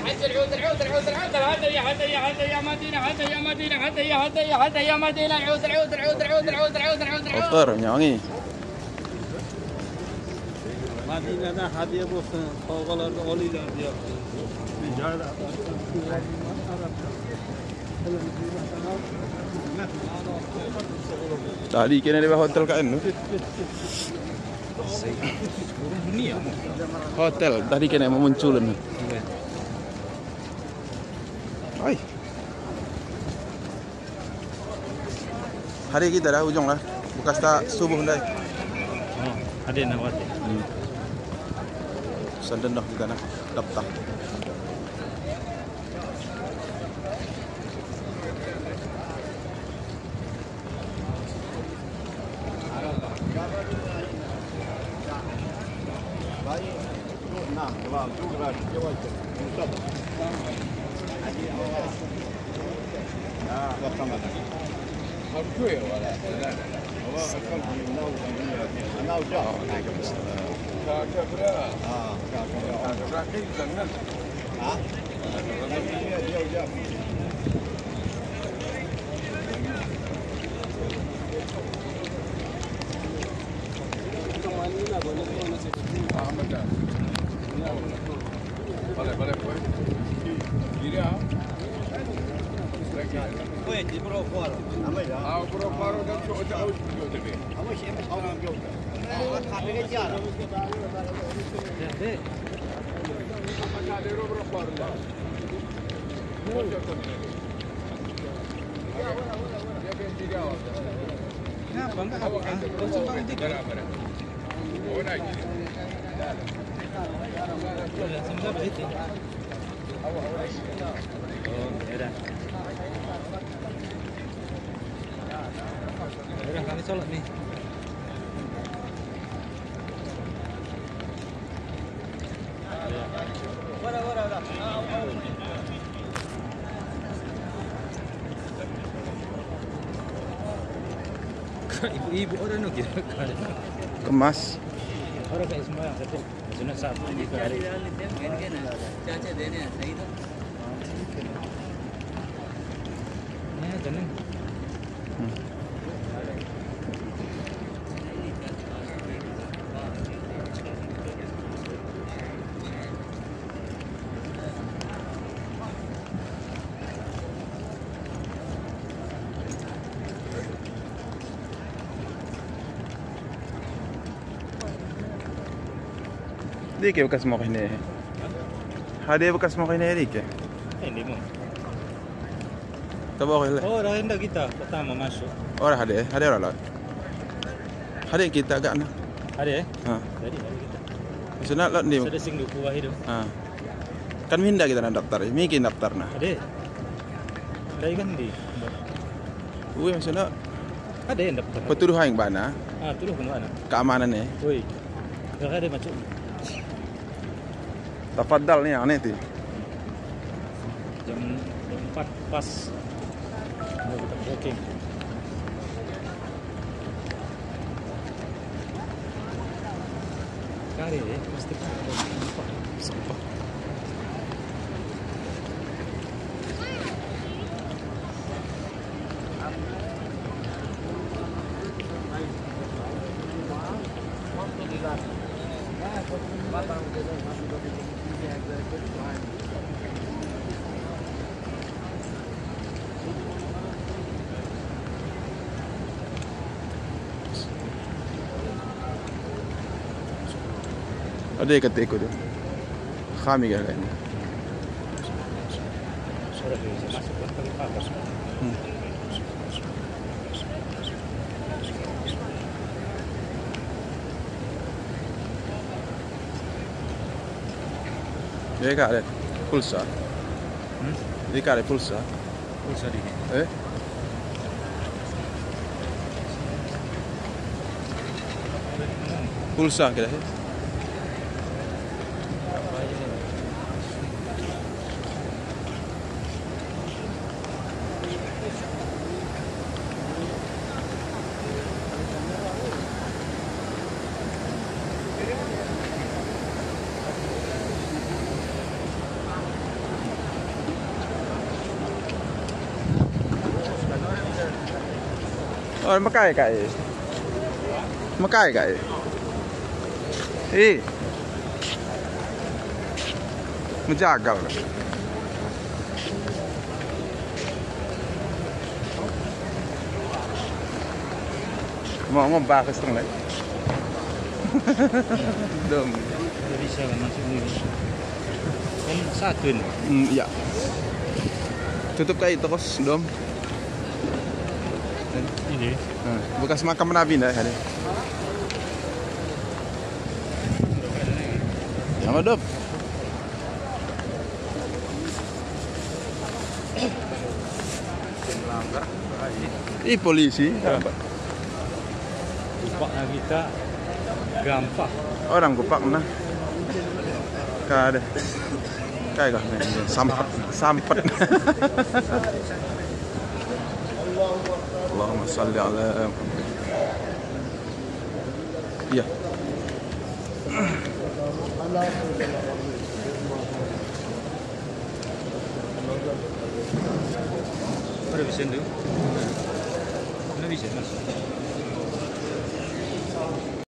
حتى العود العود العود العود هذا يا مدينة هذا يا مدينة هذا يا مدينة العود العود العود العود العود العود العود Oper yangi. Madinada hadiya bo'lsin, sovg'alarni olinglar deyapti. Tadi kena di hotel kan? Hotel tadi kena memunculkan. Ay. Hari kita dah ujung lah. Bekas tak subuh dah. Oh, ada nak buat. Sandan dah kita nak daftar. Kami sholat nih. Ibu-ibu orang nak kira Kemas. orang kayak semua yang satu sunat satu di kali. चाचा देने सही तो Ya, jangan. Di ke bekas mau ini. Hadi bekas mau ini di ke. Ini mau. Tahu boleh. Oh, dah hendak kita pertama masuk. Orang hadi orang lain. Hadi kita agak na. Ada ya? Ha. Jadi hari kita. Maksudnya lot ni. Sudah sing duku wahid. Ha. Kan minda kita nak daftar. Mungkin daftar na. Ada. Dari kan di. Ui maksudnya Ada yang daftar. petuduhan yang bana, Ah, terus ke mana? keamanan ni. Woi. Dah ada macam. Tafadhal ni aneh tu. Jam 4 pas. Mau kita booking. Kari pasti Sampah. Ada kata ikut tu. Kami kan ini. sudah bisa masuk ke pagar. Dia kat ada pulsa. Dia kat ada pulsa. Pulsa di. Eh? Pulsa kira. Oh, makai kai. Makai kai. Menjagal. Mau ngombak ke setengah. Dom. Tidak bisa kan masuk ini. Kan satu nih. Iya. Tutup kayak terus, Dom. Ini. Bekas makam Nabi dah ada. Sama Dom. Polisi. Kupaknya kita gampang. Orang kupak nah. Kada. Kayak sampet. Allahumma salli ala Iya. Ada bisa tu? Mana bisa masuk?